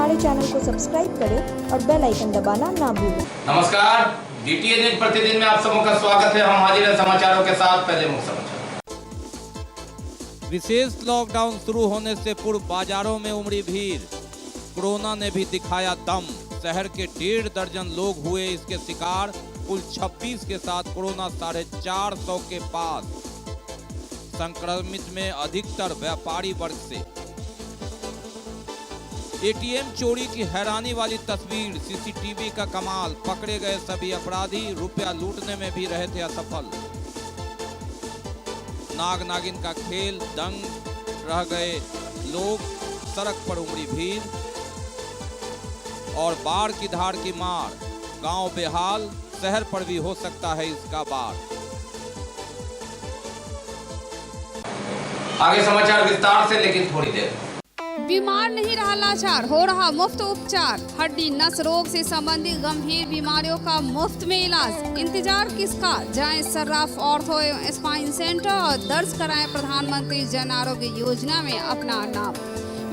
हमारे चैनल को सब्सक्राइब करें और बेल आइकन दबाना ना भूलें। नमस्कार, डीटीए न्यूज प्रतिदिन में आप सबों का स्वागत है। हम हाजिर हैं समाचारों के साथ। पहले मुख्य समाचार। विशेष लॉकडाउन शुरू होने से पूर्व बाजारों में उमड़ी भीड़। कोरोना ने भी दिखाया दम। शहर के 1.5 दर्जन लोग हुए इसके शिकार। कुल 26 के साथ कोरोना 450 के पास। संक्रमित में अधिकतर व्यापारी वर्ग से। एटीएम चोरी की हैरानी वाली तस्वीर। सीसीटीवी का कमाल। पकड़े गए सभी अपराधी रुपया लूटने में भी रहे थे असफल। नाग नागिन का खेल। दंग रह गए लोग। सड़क पर उमड़ी भीड़ और बाढ़ की धार की मार। गांव बेहाल। शहर पर भी हो सकता है इसका बाढ़। आगे समाचार विस्तार से, लेकिन थोड़ी देर। बीमार नहीं रहा लाचार, हो रहा मुफ्त उपचार। हड्डी नस रोग से संबंधित गंभीर बीमारियों का मुफ्त में इलाज। इंतजार किसका, जाएं सर्राफ ऑर्थो एवं स्पाइन सेंटर और दर्ज कराएं प्रधानमंत्री जन आरोग्य योजना में अपना नाम।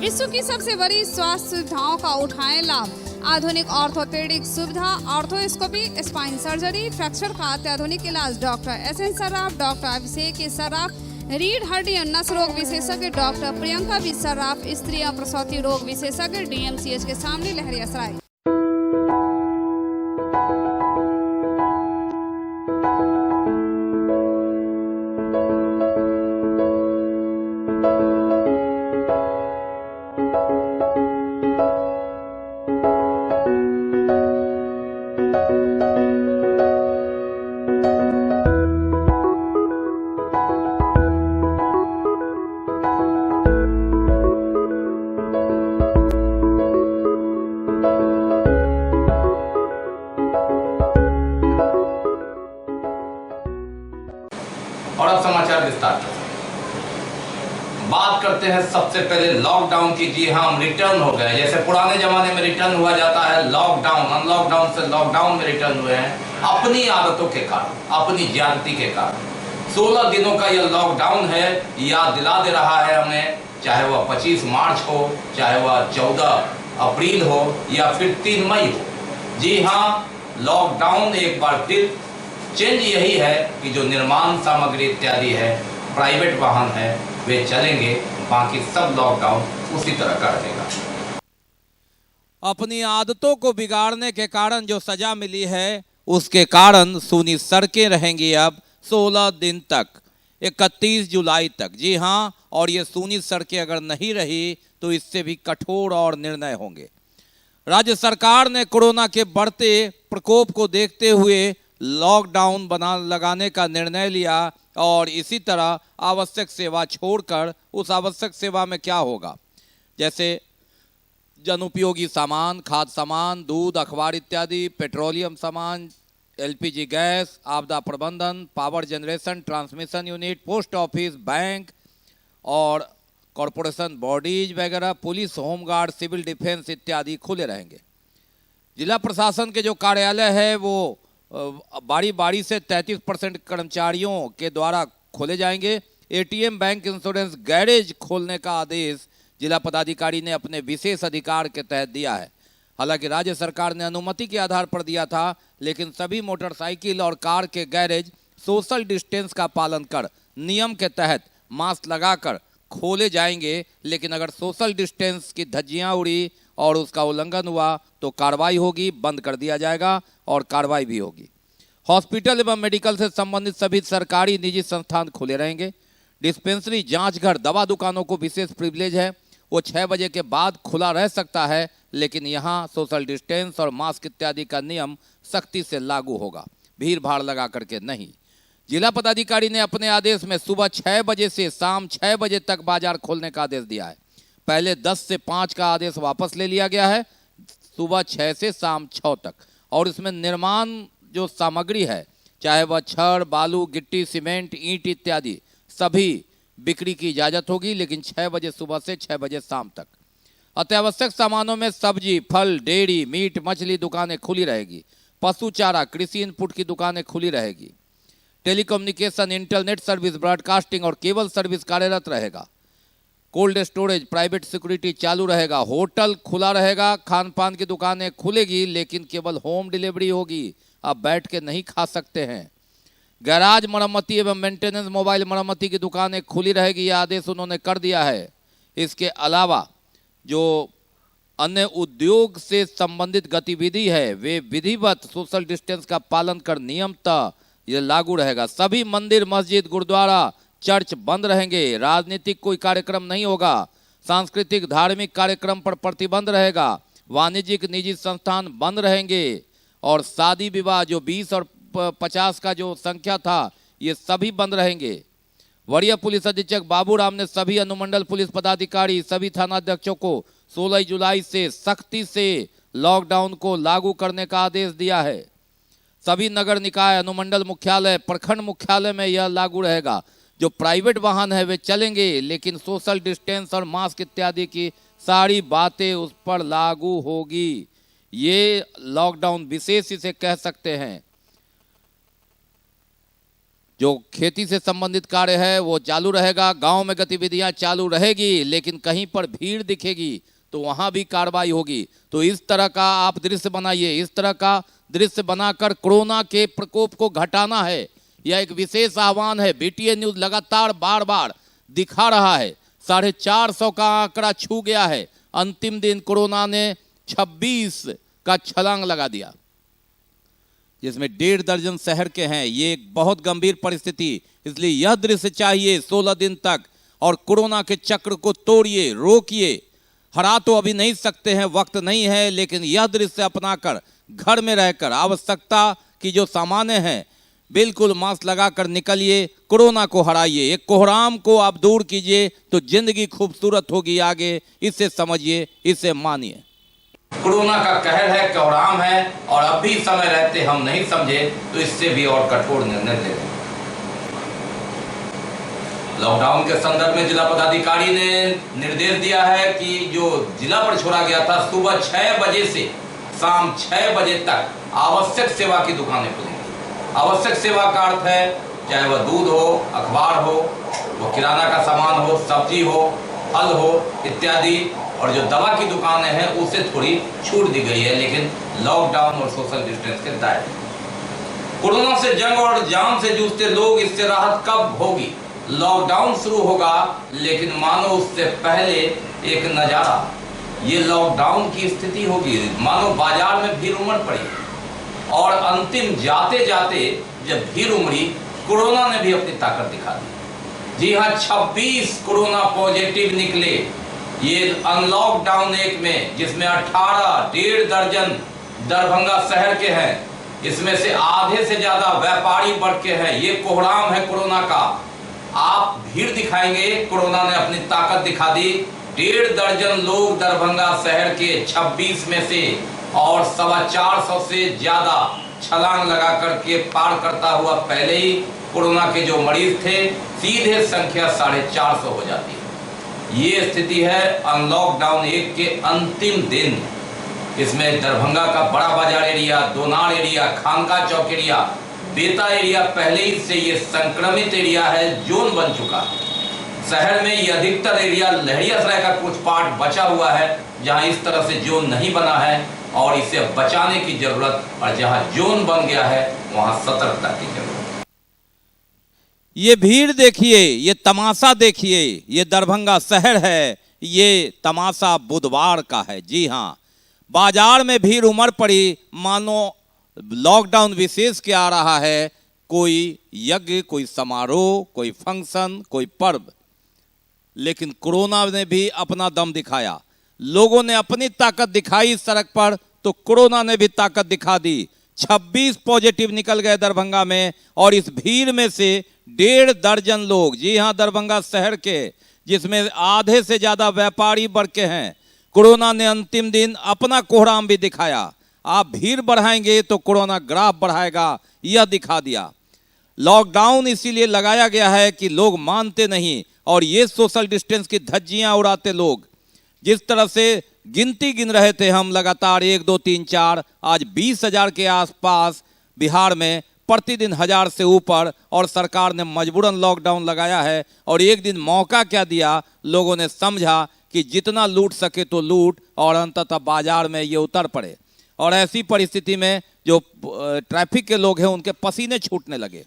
विश्व की सबसे बड़ी स्वास्थ्य सुविधाओं का उठाएं लाभ। आधुनिक ऑर्थोपेडिक सुविधा, ऑर्थोस्कोपी, स्पाइन सर्जरी, फ्रैक्चर का अत्याधुनिक इलाज। डॉक्टर SN सर्राफ, डॉक्टर अभिषेक सर्राफ, रीढ़ हड्डी और नस रोग विशेषज्ञ डॉक्टर प्रियंका बी सर्राफ, स्त्री और प्रसूति रोग विशेषज्ञ DMCH के सामने लहरियासराय। और अब समाचार विस्तार से। बात करते हैं सबसे पहले लॉकडाउन की। जी हाँ, हम रिटर्न हो गए। जैसे पुराने जमाने में रिटर्न हुआ जाता है, लॉकडाउन अनलॉकडाउन से लॉकडाउन में रिटर्न हुए हैं। अपनी आदतों के कारण, अपनी ज्यादती के कारण 16 दिनों का यह लॉकडाउन है। याद दिला दे रहा है हमें, चाहे वह 25 मार्च हो, चाहे वह 14 अप्रैल हो या फिर 3 मई हो। जी हाँ, लॉकडाउन एक बार फिर। चेंज यही है कि जो निर्माण सामग्री इत्यादि है, प्राइवेट वाहन है, वे चलेंगे। बाकी सब लॉकडाउन उसी तरह का रहेगा। अपनी आदतों को बिगाड़ने के कारण जो सजा मिली है, उसके कारण सूनी सड़कें रहेंगी अब 16 दिन तक, 31 जुलाई तक। जी हाँ, और ये सूनी सड़कें अगर नहीं रही तो इससे भी कठोर और निर्णय होंगे। राज्य सरकार ने कोरोना के बढ़ते प्रकोप को देखते हुए लॉकडाउन लगाने का निर्णय लिया और इसी तरह आवश्यक सेवा छोड़कर, उस आवश्यक सेवा में क्या होगा, जैसे जनउपयोगी सामान, खाद्य सामान, दूध, अखबार इत्यादि, पेट्रोलियम सामान, LPG गैस, आपदा प्रबंधन, power generation, transmission unit, post office, bank और कॉरपोरेशन बॉडीज वगैरह, पुलिस, होमगार्ड, सिविल डिफेंस इत्यादि खुले रहेंगे। जिला प्रशासन के जो कार्यालय है वो बारी बारी से 33% कर्मचारियों के द्वारा खोले जाएंगे। ATM, बैंक, इंश्योरेंस, गैरेज खोलने का आदेश जिला पदाधिकारी ने अपने विशेष अधिकार के तहत दिया है। हालांकि राज्य सरकार ने अनुमति के आधार पर दिया था, लेकिन सभी मोटरसाइकिल और कार के गैरेज सोशल डिस्टेंस का पालन कर, नियम के तहत मास्क लगाकर खोले जाएंगे। लेकिन अगर सोशल डिस्टेंस की धज्जियां उड़ी और उसका उल्लंघन हुआ तो कार्रवाई होगी, बंद कर दिया जाएगा और कार्रवाई भी होगी। हॉस्पिटल एवं मेडिकल से संबंधित सभी सरकारी निजी संस्थान खुले रहेंगे। डिस्पेंसरी, जांच घर, दवा दुकानों को विशेष प्रिविलेज है। वो 6 बजे के बाद खुला रह सकता है, लेकिन यहाँ सोशल डिस्टेंस और मास्क इत्यादि का नियम सख्ती से लागू होगा, भीड़ भाड़ लगा करके नहीं। जिला पदाधिकारी ने अपने आदेश में सुबह 6 बजे से शाम 6 बजे तक बाजार खोलने का आदेश दिया है। पहले 10 से 5 का आदेश वापस ले लिया गया है, सुबह 6 से शाम 6 तक। और इसमें निर्माण जो सामग्री है, चाहे वह छड़, बालू, गिट्टी, सीमेंट, ईंट इत्यादि, सभी बिक्री की इजाजत होगी, लेकिन 6 बजे सुबह से 6 बजे शाम तक। अत्यावश्यक सामानों में सब्जी, फल, डेयरी, मीट, मछली दुकानें खुली रहेगी। पशु चारा, कृषि इनपुट की दुकानें खुली रहेगी। टेलीकम्युनिकेशन, इंटरनेट सर्विस, ब्रॉडकास्टिंग और केबल सर्विस कार्यरत रहेगा। कोल्ड स्टोरेज, प्राइवेट सिक्योरिटी चालू रहेगा, होटल खुला रहेगा, खान पान की दुकानें खुलेगी लेकिन केवल होम डिलीवरी होगी, अब बैठ के नहीं खा सकते हैं। गैराज मरम्मती एवं मेंटेनेंस, मोबाइल मरम्मती की दुकानें खुली रहेगी, यह आदेश उन्होंने कर दिया है। इसके अलावा जो अन्य उद्योग से संबंधित गतिविधि है वे विधिवत सोशल डिस्टेंस का पालन कर नियमतः यह लागू रहेगा। सभी मंदिर, मस्जिद, गुरुद्वारा, चर्च बंद रहेंगे। राजनीतिक कोई कार्यक्रम नहीं होगा। सांस्कृतिक धार्मिक कार्यक्रम पर प्रतिबंध रहेगा। वाणिज्यिक निजी संस्थान बंद रहेंगे और शादी विवाह जो 20 और 50 का जो संख्या था ये सभी बंद रहेंगे। वरीय पुलिस अधीक्षक बाबूराम ने सभी अनुमंडल पुलिस पदाधिकारी, सभी थानाध्यक्षों को 16 जुलाई से सख्ती से लॉकडाउन को लागू करने का आदेश दिया है। सभी नगर निकाय, अनुमंडल मुख्यालय, प्रखंड मुख्यालय में यह लागू रहेगा। जो प्राइवेट वाहन है वे चलेंगे लेकिन सोशल डिस्टेंस और मास्क इत्यादि की सारी बातें उस पर लागू होगी। ये लॉकडाउन विशेष इसे कह सकते हैं। जो खेती से संबंधित कार्य है वो चालू रहेगा। गांव में गतिविधियां चालू रहेगी लेकिन कहीं पर भीड़ दिखेगी तो वहां भी कार्रवाई होगी। तो इस तरह का आप दृश्य बनाइए। इस तरह का दृश्य बनाकर कोरोना के प्रकोप को घटाना है, यह एक विशेष आह्वान है। बीटीए न्यूज लगातार बार बार दिखा रहा है। 450 का आंकड़ा छू गया है। अंतिम दिन कोरोना ने 26 का छलांग लगा दिया, जिसमें 1.5 दर्जन शहर के हैं। ये एक बहुत गंभीर परिस्थिति, इसलिए यह दृश्य चाहिए 16 दिन तक। और कोरोना के चक्र को तोड़िए, रोकिए। हरा तो अभी नहीं सकते हैं, वक्त नहीं है, लेकिन यह दृश्य अपनाकर घर में रहकर आवश्यकता की जो सामानें हैं बिल्कुल मास्क लगाकर निकलिए, कोरोना को हराइए। एक कोहराम को आप दूर कीजिए तो जिंदगी खूबसूरत होगी आगे। इसे समझिए, इसे मानिए। कोरोना का कहर है, कोहराम है और अब भी समय रहते हम नहीं समझे तो इससे भी और कठोर निर्णय ले लें। लॉकडाउन के संदर्भ में जिला पदाधिकारी ने निर्देश दिया है कि जो जिला पर छोड़ा गया था सुबह 6 बजे से शाम 6 बजे तक आवश्यक सेवा की दुकानें खुलेंगी। आवश्यक सेवा का अर्थ है चाहे वह दूध हो, अखबार हो, वो किराना का सामान हो, सब्जी हो, फल हो इत्यादि, और जो दवा की दुकानें हैं उसे थोड़ी छूट दी गई है, लेकिन लॉकडाउन और सोशल डिस्टेंस के दायरे। कोरोना से जंग और जान से जूझते लोग, इससे राहत कब होगी? लॉकडाउन शुरू होगा, लेकिन मानो उससे पहले एक नजारा, ये लॉकडाउन की स्थिति होगी। मानो बाजार में भीड़ उमड़ पड़ी और अंतिम जाते जाते जब भीड़ उमड़ी, कोरोना ने भी अपनी ताकत दिखा दी। जी हाँ, 26 कोरोना पॉजिटिव निकले ये अनलॉक डाउन 1 में, जिसमें 1.5 दर्जन दरभंगा शहर के हैं। इसमें से आधे से ज्यादा व्यापारी वर्ग के हैं। ये कोहराम है कोरोना का। आप भीड़ दिखाएंगे, कोरोना ने अपनी ताकत दिखा दी। 1.5 दर्जन लोग दरभंगा शहर के 26 में से और 425 से ज्यादा छलांग लगा करके पार करता हुआ पहले ही कोरोना के जो मरीज थे सीधे संख्या 450 हो जाती है। ये स्थिति है अनलॉक डाउन 1 के अंतिम दिन। इसमें दरभंगा का बड़ा बाजार एरिया, दोनार एरिया, खानका चौक एरिया, बेता एरिया पहले ही से ये संक्रमित एरिया है, जोन बन चुका है। शहर में ये अधिकतर एरिया लहरियासराय का कुछ पार्ट बचा हुआ है जहां इस तरह से जोन नहीं बना है और इसे बचाने की जरूरत, और जहां जोन बन गया है वहां सतर्कता की जरूरत। ये भीड़ देखिए, ये तमाशा देखिए, ये दरभंगा शहर है, ये तमाशा बुधवार का है। जी हाँ, बाजार में भीड़ उमड़ पड़ी, मानो लॉकडाउन विशेष के आ रहा है। कोई यज्ञ, कोई समारोह, कोई फंक्शन, कोई पर्व, लेकिन कोरोना ने भी अपना दम दिखाया। लोगों ने अपनी ताकत दिखाई सड़क पर, तो कोरोना ने भी ताकत दिखा दी। 26 पॉजिटिव निकल गए दरभंगा में, और इस भीड़ में से 1.5 दर्जन लोग, जी हां, दरभंगा शहर के, जिसमें आधे से ज्यादा व्यापारी वर्ग के हैं। कोरोना ने अंतिम दिन अपना कोहराम भी दिखाया। आप भीड़ बढ़ाएंगे तो कोरोना ग्राफ बढ़ाएगा, यह दिखा दिया। लॉकडाउन इसीलिए लगाया गया है कि लोग मानते नहीं, और ये सोशल डिस्टेंस की धज्जियां उड़ाते लोग। जिस तरह से गिनती गिन रहे थे हम लगातार 1, 2, 3, 4, आज 20,000 के आसपास बिहार में प्रतिदिन 1000 से ऊपर, और सरकार ने मजबूरन लॉकडाउन लगाया है। और एक दिन मौका क्या दिया, लोगों ने समझा कि जितना लूट सके तो लूट, और अंततः बाजार में ये उतर पड़े। और ऐसी परिस्थिति में जो ट्रैफिक के लोग हैं उनके पसीने छूटने लगे।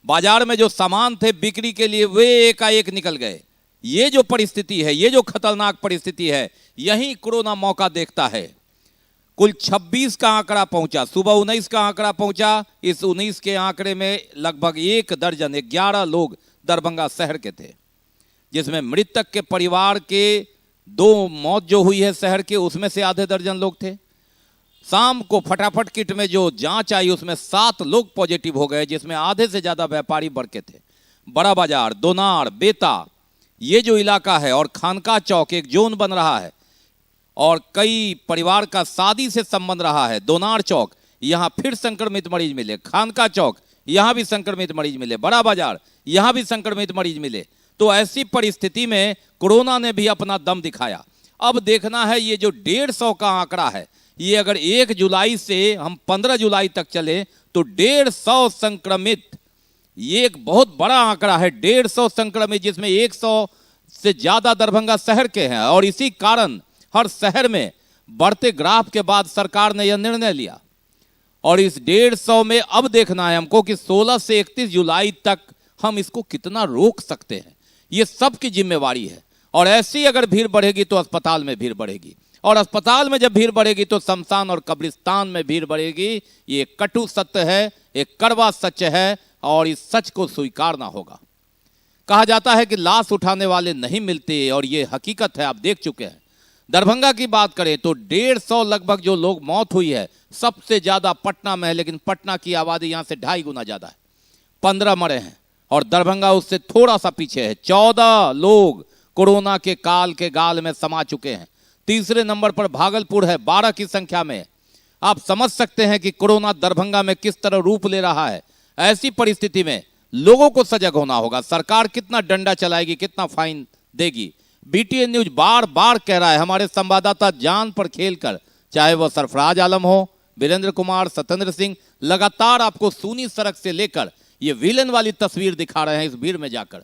बाजार में जो सामान थे बिक्री के लिए वे एकाएक निकल गए। ये जो परिस्थिति है, ये जो खतरनाक परिस्थिति है, यही कोरोना मौका देखता है। कुल 26 का आंकड़ा पहुंचा, सुबह 19 का आंकड़ा पहुंचा। इस 19 के आंकड़े में लगभग 1 दर्जन 11 लोग दरभंगा शहर के थे, जिसमें मृतक के परिवार के 2 मौत जो हुई है शहर के, उसमें से आधे दर्जन लोग थे। शाम को फटाफट किट में जो जांच आई उसमें 7 लोग पॉजिटिव हो गए, जिसमें आधे से ज्यादा व्यापारी वर्ग के थे। बड़ा बाजार, दोनार, बेता, ये जो इलाका है, और खानका चौक एक जोन बन रहा है, और कई परिवार का शादी से संबंध रहा है। दोनार चौक, यहां फिर संक्रमित मरीज मिले। खानका चौक, यहां भी संक्रमित मरीज मिले। बड़ा बाजार, यहां भी संक्रमित मरीज मिले। तो ऐसी परिस्थिति में कोरोना ने भी अपना दम दिखाया। अब देखना है ये जो 150 का आंकड़ा है, ये अगर 1 जुलाई से हम 15 जुलाई तक चले तो 150 संक्रमित, ये एक बहुत बड़ा आंकड़ा है। 150 संक्रमित, जिसमें 100 से ज्यादा दरभंगा शहर के हैं। और इसी कारण हर शहर में बढ़ते ग्राफ के बाद सरकार ने यह निर्णय लिया। और इस 150 में अब देखना है हमको कि 16 से 31 जुलाई तक हम इसको कितना रोक सकते हैं। ये सबकी जिम्मेवारी है। और ऐसी अगर भीड़ बढ़ेगी तो अस्पताल में भीड़ बढ़ेगी, और अस्पताल में जब भीड़ बढ़ेगी तो शमशान और कब्रिस्तान में भीड़ बढ़ेगी। ये कटु सत्य है, एक कड़वा सच है, और इस सच को स्वीकारना होगा। कहा जाता है कि लाश उठाने वाले नहीं मिलते, और ये हकीकत है, आप देख चुके हैं। दरभंगा की बात करें तो 150 लगभग जो लोग मौत हुई है, सबसे ज्यादा पटना में है, लेकिन पटना की आबादी यहां से 2.5 गुना ज्यादा है। 15 मरे हैं, और दरभंगा उससे थोड़ा सा पीछे है। 14 लोग कोरोना के काल के गाल में समा चुके हैं। तीसरे नंबर पर भागलपुर है 12 की संख्या में। आप समझ सकते हैं कि कोरोना दरभंगा में किस तरह रूप ले रहा है। ऐसी परिस्थिति में लोगों को सजग होना होगा। सरकार कितना डंडा चलाएगी, कितना फाइन देगी। बीटीएन न्यूज बार बार कह रहा है, हमारे संवाददाता जान पर खेलकर, चाहे वह सरफराज आलम हो, वीरेंद्र कुमार, सत्येंद्र सिंह, लगातार आपको सूनी सड़क से लेकर ये विलेन वाली तस्वीर दिखा रहे हैं इस भीड़ में जाकर,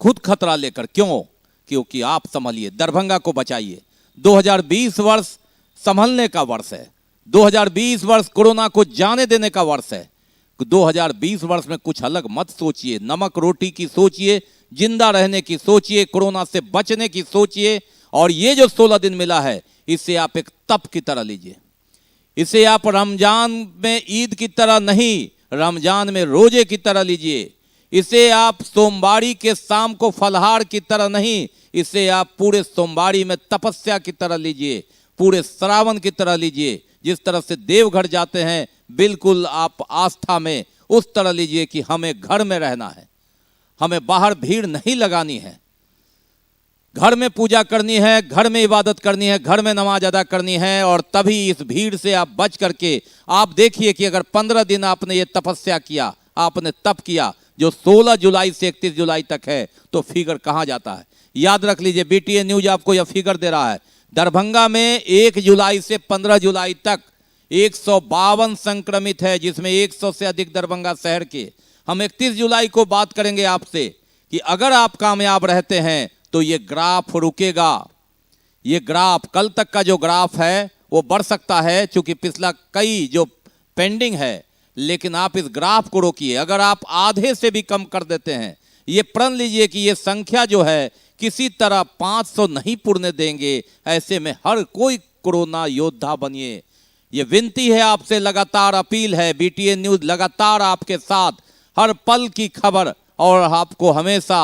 खुद खतरा लेकर। क्यों? क्योंकि आप संभलिए, दरभंगा को बचाइए। 2020 वर्ष संभलने का वर्ष है। 2020 वर्ष कोरोना को जाने देने का वर्ष है। 2020 वर्ष में कुछ अलग मत सोचिए। नमक रोटी की सोचिए, जिंदा रहने की सोचिए, कोरोना से बचने की सोचिए। और ये जो 16 दिन मिला है, इसे आप एक तप की तरह लीजिए। इसे आप रमजान में ईद की तरह नहीं, रमजान में रोजे की तरह लीजिए। इसे आप सोमवारी के शाम को फलहार की तरह नहीं, इसे आप पूरे सोमवारी में तपस्या की तरह लीजिए, पूरे श्रावण की तरह लीजिए। जिस तरह से देवघर जाते हैं, बिल्कुल आप आस्था में उस तरह लीजिए कि हमें घर में रहना है, हमें बाहर भीड़ नहीं लगानी है, घर में पूजा करनी है, घर में इबादत करनी है, घर में नमाज अदा करनी है। और तभी इस भीड़ से आप बच करके आप देखिए कि अगर 15 दिन आपने ये तपस्या किया, आपने तप किया, जो 16 जुलाई से 31 जुलाई तक है, तो फिगर कहां जाता है। याद रख लीजिए, बीटीएन न्यूज आपको यह फिगर दे रहा है। दरभंगा में 1 जुलाई से 15 जुलाई तक 152 संक्रमित है, जिसमें 100 से अधिक दरभंगा शहर के। हम 31 जुलाई को बात करेंगे आपसे कि अगर आप कामयाब रहते हैं तो ये ग्राफ रुकेगा। ये ग्राफ, कल तक का जो ग्राफ है वो बढ़ सकता है, क्योंकि पिछला कई जो पेंडिंग है, लेकिन आप इस ग्राफ को रोकिए। अगर आप आधे से भी कम कर देते हैं, ये प्रण लीजिए कि ये संख्या जो है किसी तरह 500 नहीं पुरने देंगे। ऐसे में हर कोई कोरोना योद्धा बनिए। ये विनती है आपसे, लगातार अपील है। बीटीएन न्यूज लगातार आपके साथ हर पल की खबर और आपको हमेशा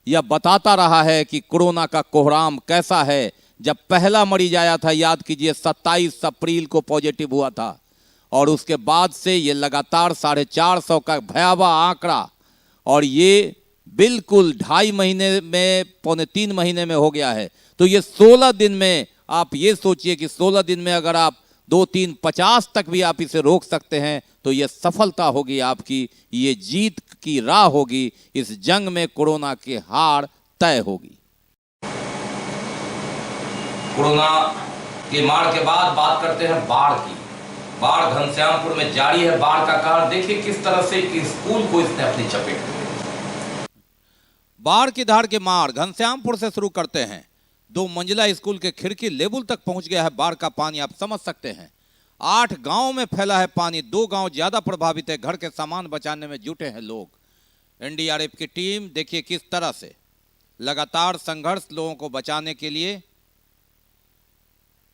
यह बताता रहा है कि कोरोना का कोहराम कैसा है। जब पहला मरीज आया था, याद कीजिए, 27 अप्रैल को पॉजिटिव हुआ था, और उसके बाद से ये लगातार 450 का भयावह आंकड़ा, और ये बिल्कुल 2.5 महीने में, 2.25 महीने में हो गया है। तो ये 16 दिन में आप ये सोचिए कि 16 दिन में अगर आप 2, 3, 50 तक भी आप इसे रोक सकते हैं, तो ये सफलता होगी आपकी, ये जीत की राह होगी। इस जंग में कोरोना की हार तय होगी। कोरोना की मार के बाद बात करते हैं बाढ़ की। बाढ़ घनश्यामपुर में जारी है, बाढ़ का कहर। देखिए किस तरह से एक स्कूल को इसने अपनी चपेट में। बाढ़ की धार की मार घनश्यामपुर से शुरू करते हैं। 2 मंजिला स्कूल के खिड़की लेवल तक पहुंच गया है बाढ़ का पानी, आप समझ सकते हैं। 8 गांव में फैला है पानी, 2 गांव ज्यादा प्रभावित है। घर के सामान बचाने में जुटे हैं लोग। एनडीआरएफ की टीम देखिए किस तरह से लगातार संघर्ष लोगों को बचाने के लिए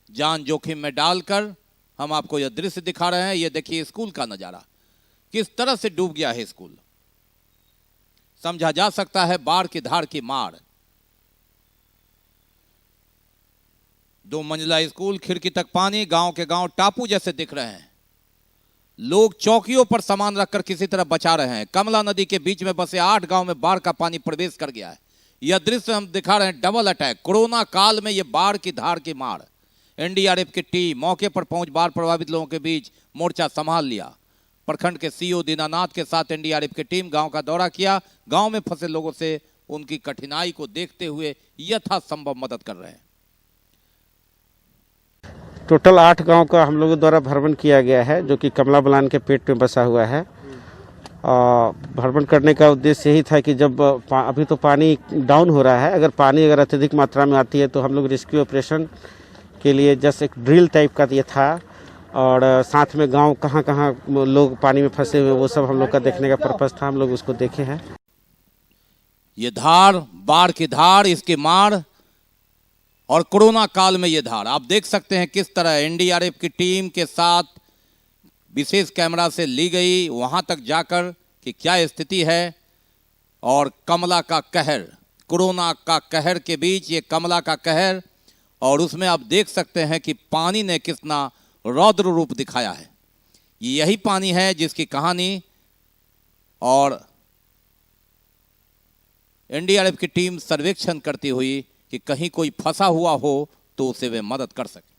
जान जोखिम में डालकर हम आपको यह दृश्य दिखा रहे हैं। यह देखिए स्कूल का नजारा, किस तरह से डूब गया है स्कूल। समझा जा सकता है बाढ़ की धार की मार। 2 मंजिला स्कूल, खिड़की तक पानी, गांव के गांव टापू जैसे दिख रहे हैं। लोग चौकियों पर सामान रखकर किसी तरह बचा रहे हैं। कमला नदी के बीच में बसे 8 गांव में बाढ़ का पानी प्रवेश कर गया है। यह दृश्य हम दिखा रहे हैं, डबल अटैक। कोरोना काल में यह बाढ़ की धार की मार। एनडीआरएफ की टीम मौके पर पहुंच बाढ़ प्रभावित लोगों के बीच मोर्चा संभाल लिया। प्रखंड के सीओ दीनानाथ के साथ एनडीआरएफ की टीम गांव का दौरा किया। गांव में फंसे लोगों से उनकी कठिनाई को देखते हुए यथासंभव मदद कर रहे हैं। टोटल 8 गांव का हम लोगों द्वारा भ्रमण किया गया है, जो कि कमला बलान के पेट में बसा हुआ है। भ्रमण करने का उद्देश्य यही था कि जब अभी तो पानी डाउन हो रहा है, अगर अत्यधिक मात्रा में आती है तो हम लोग रेस्क्यू ऑपरेशन के लिए जस्ट एक ड्रिल टाइप का ये था। और साथ में गांव कहाँ कहाँ लोग पानी में फंसे हुए वो सब हम लोग का देखने का पर्पस था। हम लोग उसको देखे हैं। ये धार, बाढ़ की धार, इसकी मार और कोरोना काल में ये धार आप देख सकते हैं किस तरह एनडीआरएफ की टीम के साथ विशेष कैमरा से ली गई वहां तक जाकर कि क्या स्थिति है। और कमला का कहर, कोरोना का कहर के बीच ये कमला का कहर, और उसमें आप देख सकते हैं कि पानी ने कितना रौद्र रूप दिखाया है। यही पानी है जिसकी कहानी और एनडीआरएफ की टीम सर्वेक्षण करती हुई कि कहीं कोई फंसा हुआ हो तो उसे वे मदद कर सके।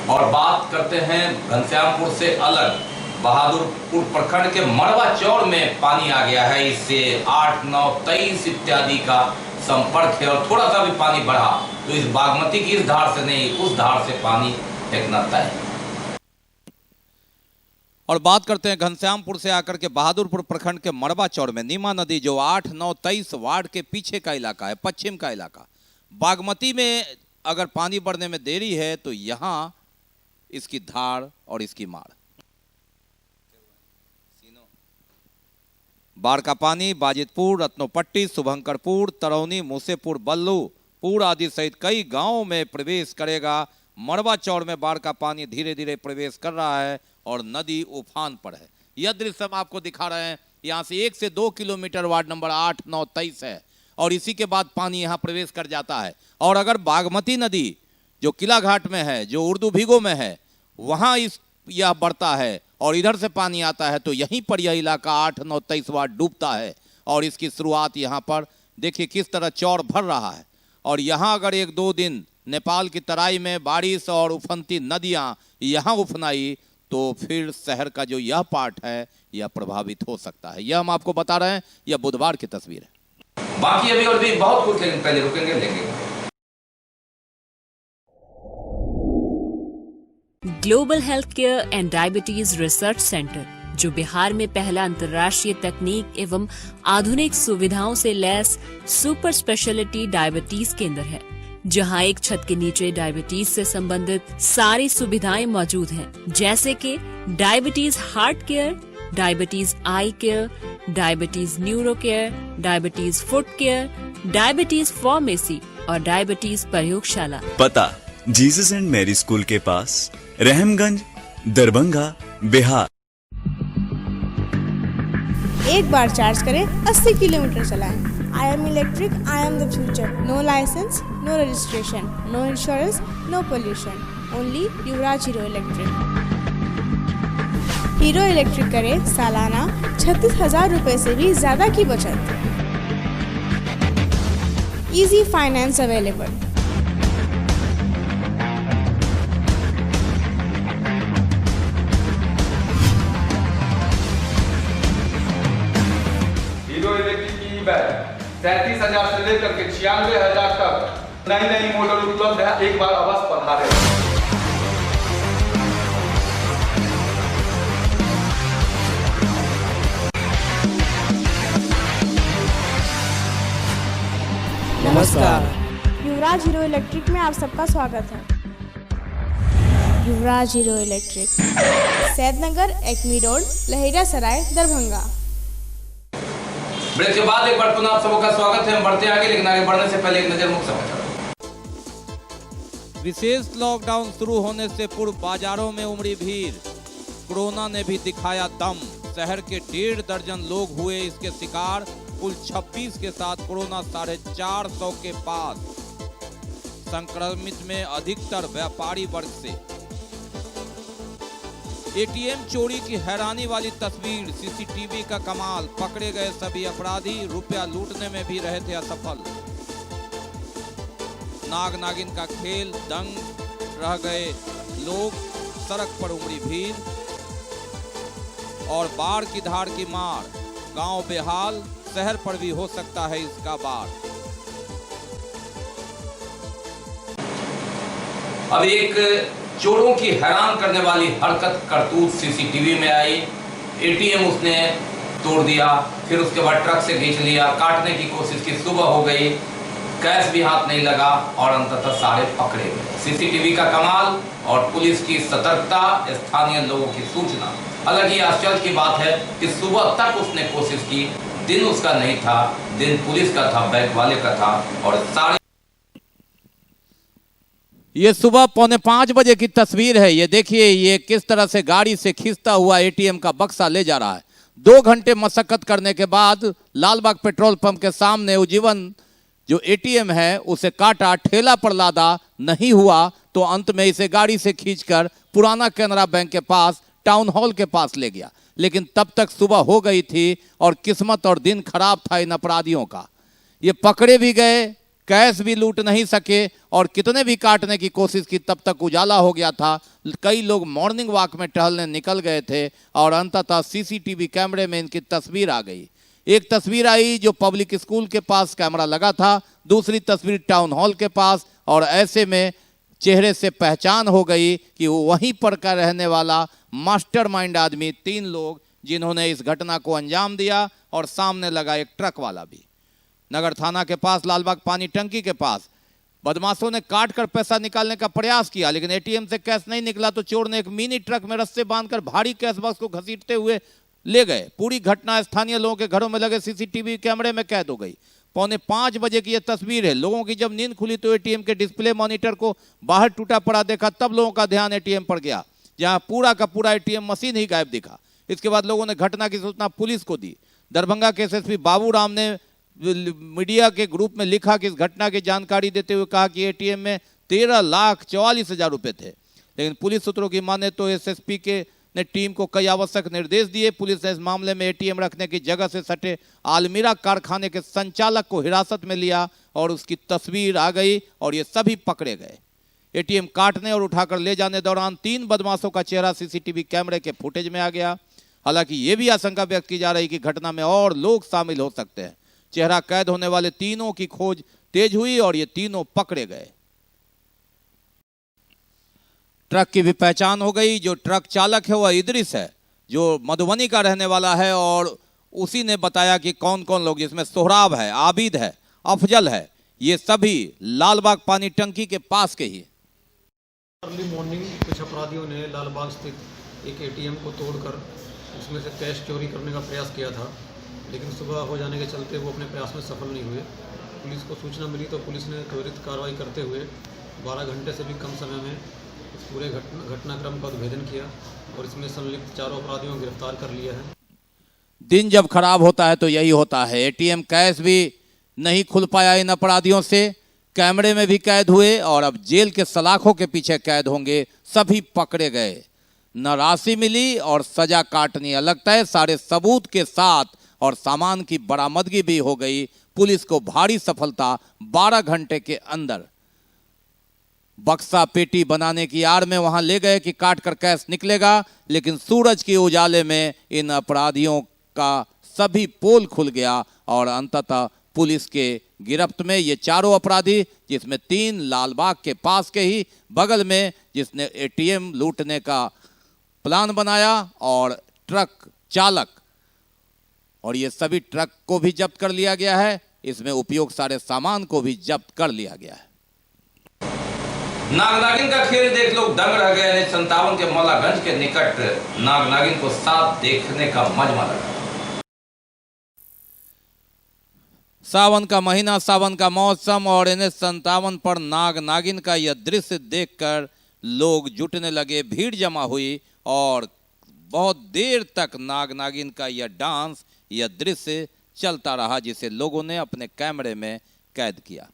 और बात करते हैं घनश्यामपुर से अलग बहादुरपुर प्रखंड के मड़वा चौड़ में पानी आ गया है। इससे 8, 9, 23 इत्यादि का संपर्क है और थोड़ा सा भी पानी बढ़ा तो इस बागमती की इस धार से नहीं उस धार से पानी फेंकना तय। और बात करते हैं घनश्यामपुर से आकर के बहादुरपुर प्रखंड के मड़वा चौड़ में नीमा नदी, जो 8, 9, 23 वार्ड के पीछे का इलाका है, पश्चिम का इलाका। बागमती में अगर पानी बढ़ने में देरी है तो यहां इसकी धार और इसकी मार। बाढ़ का पानी बाजितपुर, रत्नोपट्टी, शुभंकरपुर, तरौनी, मूसेपुर, बल्लूपुर आदि सहित कई गांवों में प्रवेश करेगा। मड़वा चौड़ में बाढ़ का पानी धीरे धीरे प्रवेश कर रहा है और नदी उफान पर है। यह दृश्य हम आपको दिखा रहे हैं। यहाँ से 1 से 2 किलोमीटर वार्ड नंबर 8, 9, 23 है और इसी के बाद पानी यहाँ प्रवेश कर जाता है। और अगर बागमती नदी जो किला घाट में है, जो उर्दू भीगो में है, वहाँ यह बढ़ता है और इधर से पानी आता है तो यहीं पर यह इलाका 8, 9, 23 वार्ड डूबता है। और इसकी शुरुआत यहाँ पर देखिए किस तरह चौड़ भर रहा है। और यहाँ अगर 1-2 दिन नेपाल की तराई में बारिश और उफनती नदियाँ यहाँ उफनाई तो फिर शहर का जो यह पार्ट है यह प्रभावित हो सकता है। यह हम आपको बता रहे हैं, यह बुधवार की तस्वीर है। बाकी अभी और भी बहुत कुछ, लेकिन पहले रुकेंगे, लेंगे। Global health care and diabetes research centre, जो बिहार में पहला अंतर्राष्ट्रीय तकनीक एवं आधुनिक सुविधाओं से लैस सुपर स्पेशलिटी डायबिटीज केंद्र है, जहां एक छत के नीचे डायबिटीज से संबंधित सारी सुविधाएं मौजूद हैं, जैसे कि diabetes heart care, diabetes eye care, diabetes neuro care, diabetes foot care, diabetes pharmacy और डायबिटीज प्रयोगशाला। पता जीसस एंड मैरी स्कूल के पास, रहमगंज, दरभंगा, बिहार। एक बार चार्ज करें, 80 किलोमीटर चलाएं। I am electric, I am the future. No license, no registration, no insurance, no pollution. Only Yuvraj Hero electric. Hero electric करें सालाना 36,000 रुपए से भी ज्यादा की बचत। Easy finance available. Hero electric की बैग 33,000 से लेकर के 96,000 तक नई नई मॉडल उपलब्ध है। एक बार अवश्य पधारें। नमस्कार, युवराज हीरो इलेक्ट्रिक में आप सबका स्वागत है। Yuvraj Hero Electric, Saidnagar, Acme road, Laheria Sarai, Darbhanga. Break के बाद एक बार पुनः आप सबका स्वागत है। हम बढ़ते आगे, लेकिन आगे बढ़ने से पहले एक नजर मुख्य समाचार। विशेष लॉकडाउन शुरू होने से पूर्व बाजारों में उमड़ी भीड़। कोरोना ने भी दिखाया दम। शहर के 1.5 दर्जन लोग हुए इसके शिकार। कुल 26 के साथ कोरोना 450 के पास। संक्रमित में अधिकतर व्यापारी वर्ग से। एटीएम चोरी की हैरानी वाली तस्वीर। सीसीटीवी का कमाल। पकड़े गए सभी अपराधी रुपया लूटने में भी रहे थे असफल। नाग नागिन का खेल। दंग रह गए लोग। सड़क पर उमड़ी भीड़ और बाढ़ की धार की मार। गांव बेहाल। शहर पर भी हो सकता है इसका बाढ़। अब एक चोरों की हैरान करने वाली हरकत करतूत सीसीटीवी में आई। एटीएम उसने तोड़ दिया, फिर उसके बाद ट्रक से खींच लिया, काटने की कोशिश की, सुबह हो गई, कैश भी हाथ नहीं लगा और अंततः सारे पकड़े गए। सीसीटीवी का कमाल और पुलिस की सतर्कता, स्थानीय लोगों की सूचना। हालांकि आश्चर्य की बात है कि सुबह तक उसने कोशिश की। दिन उसका नहीं था, दिन पुलिस का था, बैंक वाले का था। और सारे ये सुबह 4:45 बजे की तस्वीर है। ये देखिए, ये किस तरह से गाड़ी से खींचता हुआ एटीएम का बक्सा ले जा रहा है। 2 घंटे मशक्कत करने के बाद लालबाग पेट्रोल पंप के सामने उज्जीवन जो एटीएम है उसे काटा, ठेला पर लादा, नहीं हुआ तो अंत में इसे गाड़ी से खींचकर पुराना कैनरा बैंक के पास, टाउन हॉल के पास ले गया। लेकिन तब तक सुबह हो गई थी और किस्मत और दिन खराब था इन अपराधियों का। ये पकड़े भी गए, कैश भी लूट नहीं सके और कितने भी काटने की कोशिश की तब तक उजाला हो गया था। कई लोग मॉर्निंग वॉक में टहलने निकल गए थे और अंततः सीसीटीवी कैमरे में इनकी तस्वीर आ गई। एक तस्वीर आई जो पब्लिक स्कूल के पास कैमरा लगा था, दूसरी तस्वीर टाउन हॉल के पास, और ऐसे में चेहरे से पहचान हो गई कि वो वहीं पर का रहने वाला मास्टरमाइंड आदमी 3 लोग जिन्होंने इस घटना को अंजाम दिया। और सामने लगा एक ट्रक वाला भी। नगर थाना के पास, लालबाग पानी टंकी के पास बदमाशों ने काट कर पैसा निकालने का प्रयास किया, लेकिन एटीएम से कैश नहीं निकला तो चोर ने एक मिनी ट्रक में रस्से बांधकर भारी कैश बॉक्स को घसीटते हुए ले गए। पूरी घटना स्थानीय लोगों के घरों में लगे सीसीटीवी कैमरे में कैद हो गई। 4:45 बजे की यह तस्वीर है। लोगों की जब नींद खुली तो एटीएम के डिस्प्ले मॉनिटर को बाहर टूटा पड़ा देखा, तब लोगों का ध्यान एटीएम पर गया, जहां पूरा का पूरा एटीएम मशीन ही गायब दिखा। इसके बाद लोगों ने घटना की सूचना पुलिस को दी। दरभंगा के एसएसपी बाबूराम ने मीडिया के ग्रुप में लिखा कि इस घटना की जानकारी देते हुए कहा कि एटीएम में 13,44,000 रुपए थे। लेकिन पुलिस सूत्रों की माने तो एसएसपी ने टीम को कई आवश्यक निर्देश दिए। पुलिस ने इस मामले में एटीएम रखने की जगह से सटे आलमीरा कारखाने के संचालक को हिरासत में लिया और उसकी तस्वीर आ गई और ये सभी पकड़े गए। एटीएम काटने और उठाकर ले जाने दौरान 3 बदमाशों का चेहरा सीसीटीवी कैमरे के फुटेज में आ गया। हालांकि ये भी आशंका व्यक्त की जा रही कि घटना में और लोग शामिल हो सकते हैं। चेहरा कैद होने वाले तीनों की खोज तेज हुई और ये तीनों पकड़े गए। ट्रक की भी पहचान हो गई। जो ट्रक चालक है वह इदरिस है, जो मधुबनी का रहने वाला है, और उसी ने बताया कि कौन कौन लोग, जिसमें सोहराब है, आबिद है, अफजल है, ये सभी लालबाग पानी टंकी के पास के ही। अर्ली मॉर्निंग कुछ अपराधियों ने लालबाग स्थित एक एटीएम को तोड़कर उसमें से कैश चोरी करने का प्रयास किया था, लेकिन सुबह हो जाने के चलते वो अपने प्रयास में सफल नहीं हुए। पुलिस को सूचना मिली तो पुलिस ने त्वरित कार्रवाई करते हुए 12 घंटे से भी कम समय में इस पूरे घटनाक्रम का उद्भेदन किया और इसमें संलिप्त 4 अपराधियों को गिरफ्तार कर लिया है। दिन जब खराब होता है तो यही होता है। एटीएम कैश भी नहीं खुल पाया इन अपराधियों से, कैमरे में भी कैद हुए और अब जेल के सलाखों के पीछे कैद होंगे। सभी पकड़े गए, न राशि मिली और सजा काटनी अलग तय। सारे सबूत के साथ और सामान की बरामदगी भी हो गई। पुलिस को भारी सफलता। 12 घंटे के अंदर बक्सा पेटी बनाने की आड़ में वहां ले गए कि काट कर कैश निकलेगा, लेकिन सूरज के उजाले में इन अपराधियों का सभी पोल खुल गया और अंततः पुलिस के गिरफ्त में। ये चारों अपराधी, जिसमें 3 लालबाग के पास के ही बगल में जिसने एटीएम लूटने का प्लान बनाया, और ट्रक चालक, और ये सभी ट्रक को भी जब्त कर लिया गया है। इसमें उपयोग सारे सामान को भी जब्त कर लिया गया है। नाग नागिन का खेल देख लोग दंग रह गए। NH57 के मौलागंज के निकट नाग नागिन को साफ देखने का मजमा लगा। सावन का महीना, सावन का मौसम, और NH57 पर नाग नागिन का यह दृश्य देखकर लोग जुटने लगे, भीड़ जमा हुई, और बहुत देर तक नाग नागिन का यह डांस, यह दृश्य चलता रहा, जिसे लोगों ने अपने कैमरे में कैद किया।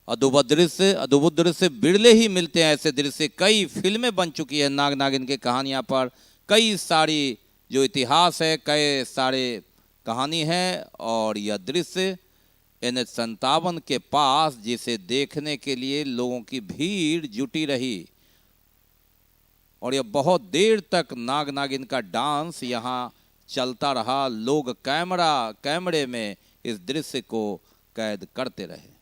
अद्भुत दृश्य बिरले ही मिलते हैं। ऐसे दृश्य कई फिल्में बन चुकी है नाग नागिन के कहानियां पर, कई सारी जो इतिहास है, कई सारे कहानी है, और यह दृश्य NH57 के पास, जिसे देखने के लिए लोगों की भीड़ जुटी रही, और यह बहुत देर तक नाग नागिन का डांस यहाँ चलता रहा। लोग कैमरे में इस दृश्य को कैद करते रहे।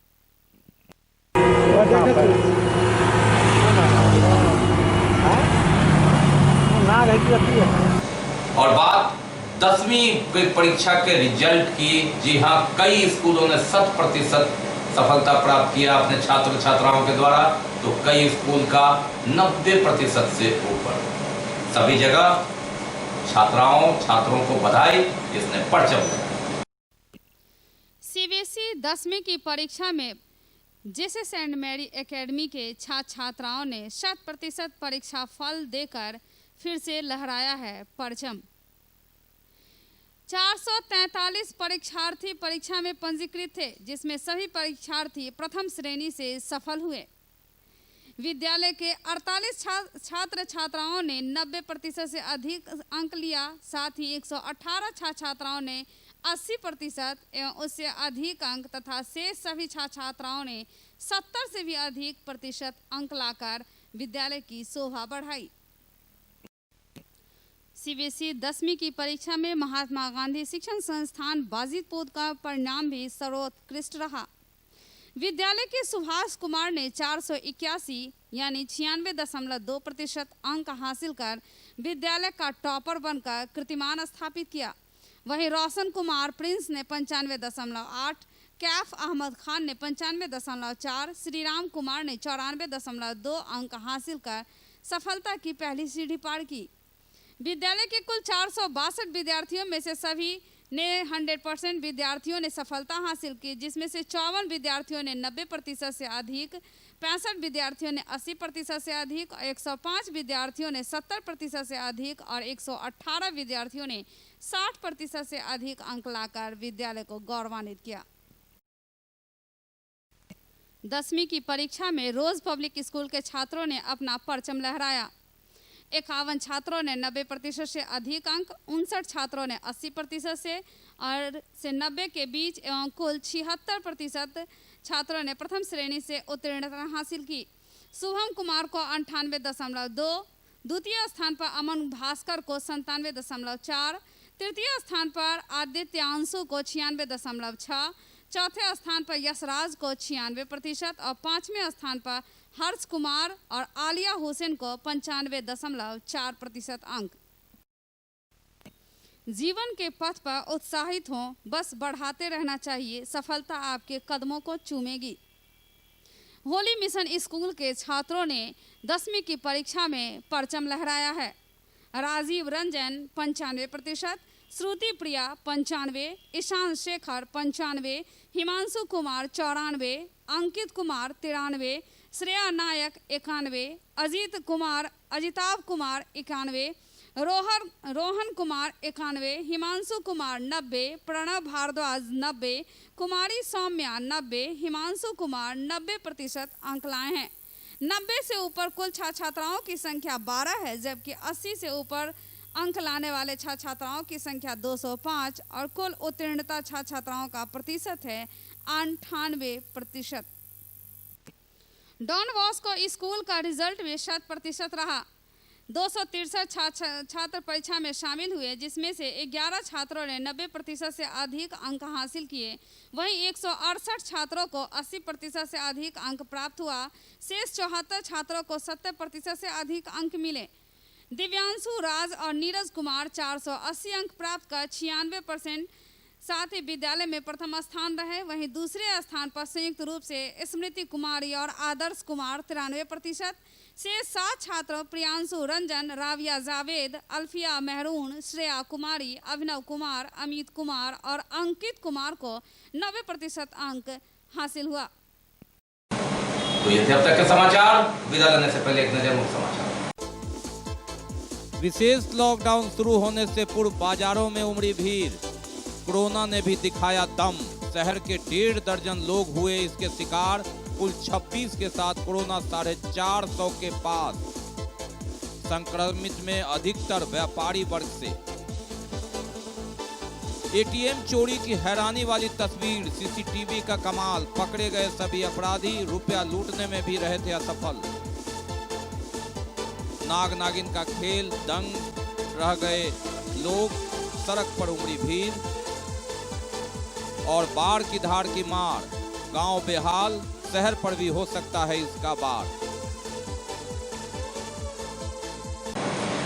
और बात 10वीं की परीक्षा के रिजल्ट की। जी हाँ, कई स्कूलों ने 100% सफलता प्राप्त किया अपने छात्र छात्राओं के द्वारा, तो कई स्कूल का 90% से ऊपर। सभी जगह छात्रों को बधाई, जिसने परचम लगाया। CBSE 10वीं की परीक्षा में जेसे सेंट मैरी एकेडमी के छात्र छात्राओं ने 100% परीक्षा फल देकर फिर से लहराया है परचम। 443 परीक्षार्थी परीक्षा में पंजीकृत थे, जिसमें सभी परीक्षार्थी प्रथम श्रेणी से सफल हुए। विद्यालय के 48 छात्र छात्राओं ने 90% से अधिक अंक लिया। साथ ही 118 छात्र छात्राओं ने 80% एवं उससे अधिक अंक तथा शेष सभी छात्र छात्राओं ने 70 से भी अधिक प्रतिशत अंक लाकर विद्यालय की शोभा बढ़ाई। CBSE 10वीं की परीक्षा में महात्मा गांधी शिक्षण संस्थान बाजितपुर का परिणाम भी सर्वोत्कृष्ट रहा। विद्यालय के सुभाष कुमार ने 481 यानी 96.2% अंक हासिल कर विद्यालय का टॉपर बनकर कीर्तिमान स्थापित किया। वहीं रोशन कुमार प्रिंस ने 95.8, कैफ अहमद खान ने 95.4, श्रीराम कुमार ने 94.2 अंक हासिल कर सफलता की पहली सीढ़ी पार की। विद्यालय के कुल 462 विद्यार्थियों में से सभी ने 100% विद्यार्थियों ने सफलता हासिल की, जिसमें से 54 विद्यार्थियों ने 90% से अधिक, 65 विद्यार्थियों ने 80% से अधिक, 105 विद्यार्थियों ने 70% से अधिक और 118 विद्यार्थियों ने 60% से अधिक अंक लाकर विद्यालय को गौरवान्वित किया। 10वीं की परीक्षा में रोज पब्लिक स्कूल के छात्रों ने अपना परचम लहराया। 51 छात्रों ने 90% से अधिक अंक, 59 छात्रों ने 80% से और 90 के बीच एवं कुल 76% छात्रों ने प्रथम श्रेणी से उत्तीर्णता हासिल की। शुभम कुमार को 98.2, द्वितीय स्थान पर अमन भास्कर को 97.4, तृतीय स्थान पर आदित्यांशु को 96.6, चौथे स्थान पर यशराज को 96% और 5वें स्थान पर हर्ष कुमार और आलिया हुसैन को 95.4% अंक। जीवन के पथ पर उत्साहित हों, बस बढ़ाते रहना चाहिए, सफलता आपके कदमों को चूमेगी। होली मिशन स्कूल के छात्रों ने 10वीं की परीक्षा में परचम लहराया है। राजीव रंजन 95%, श्रुति प्रिया 95, ईशान शेखर 95, हिमांशु कुमार 94, अंकित कुमार 93, श्रेया नायक 91, अजिताभ कुमार 91, रोहन कुमार 91, हिमांशु कुमार 90, प्रणव भारद्वाज 90, कुमारी सौम्या 90, हिमांशु कुमार 90% अंक लाए हैं। 90 से ऊपर कुल छात्र छात्राओं की संख्या 12 है, जबकि 80 से ऊपर अंक लाने वाले छात्र छात्राओं की संख्या 205 और कुल उत्तीर्णता छात्र छात्राओं का प्रतिशत है 98%। डॉन बॉस्को स्कूल का रिजल्ट भी 100% रहा। 263 छात्र परीक्षा में शामिल हुए, जिसमें से 11 छात्रों ने 90% से अधिक अंक हासिल किए। वहीं 168 छात्रों को 80% से अधिक अंक प्राप्त हुआ। शेष 74 छात्रों को 70% से अधिक अंक मिले। दिव्यांशु, राज और नीरज कुमार 480 अंक प्राप्त कर 96% साथ ही विद्यालय में प्रथम स्थान रहे। वहीं दूसरे स्थान पर संयुक्त रूप से स्मृति कुमारी और आदर्श कुमार 93%। शेष 7 छात्रों प्रियांशु, रंजन, राविया जावेद, अल्फिया मेहरून, श्रेया कुमारी, अभिनव कुमार, अमित कुमार और अंकित कुमार को 90% अंक हासिल हुआ। तो ये थे अब तक के समाचार। विदा लेने से पहले एक नजर मुख्य समाचार। विशेष लॉकडाउन शुरू होने से पूर्व बाजारों में उमड़ी भीड़। कोरोना ने भी दिखाया दम। शहर के 1.5 दर्जन लोग हुए इसके शिकार। कुल 26 के साथ कोरोना 450 के पास। संक्रमित में अधिकतर व्यापारी वर्ग से। एटीएम चोरी की हैरानी वाली तस्वीर। सीसीटीवी का कमाल। पकड़े गए सभी अपराधी रुपया लूटने में भी रहे थे असफल। नाग नागिन का खेल। दंग रह गए लोग। सड़क पर उमड़ी भीड़ और बाढ़ की धार की मार। गांव बेहाल। शहर पर भी हो सकता है इसका बाढ़।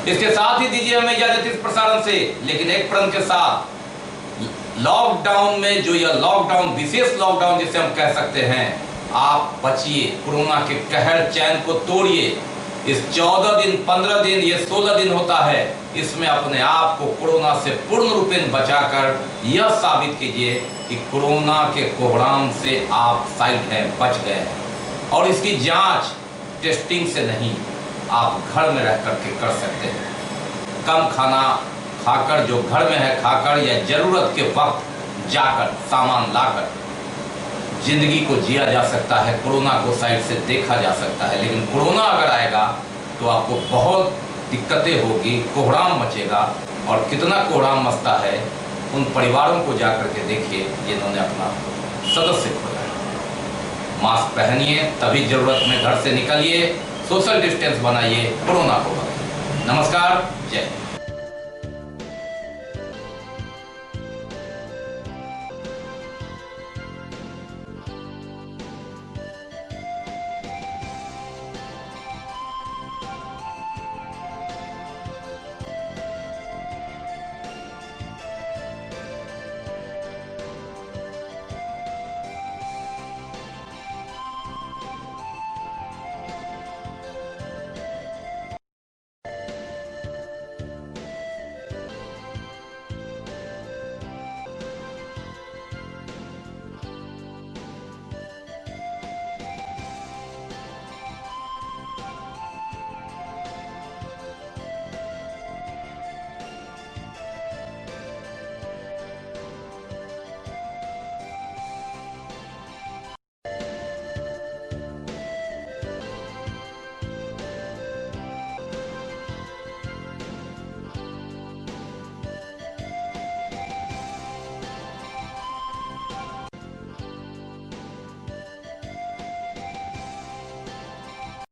इसके साथ ही दीजिए हमें इजाजत इस प्रसारण से, लेकिन एक प्रण के साथ। लॉकडाउन में जो यह लॉकडाउन, विशेष लॉकडाउन जिसे हम कह सकते हैं, आप बचिए। कोरोना के कहर चैन को तोड़िए। इस 14 दिन, 15 दिन, ये 16 दिन होता है, इसमें अपने आप को कोरोना से पूर्ण रूपेण बचाकर यह साबित कीजिए कि कोरोना के कोहराम से आप साइड हैं, बच गए हैं। और इसकी जांच टेस्टिंग से नहीं, आप घर में रह करके कर सकते हैं। कम खाना खाकर, जो घर में है खाकर, या जरूरत के वक्त जाकर सामान लाकर जिंदगी को जिया जा सकता है। कोरोना को साइड से देखा जा सकता है। लेकिन कोरोना अगर आएगा तो आपको बहुत दिक्कतें होगी, कोहराम मचेगा। और कितना कोहराम मचता है, उन परिवारों को जाकर के देखिए जिन्होंने अपना सदस्य खोया है। मास्क पहनिए, तभी जरूरत में घर से निकलिए। सोशल डिस्टेंस बनाइए, कोरोना को भगाइए। नमस्कार, जय।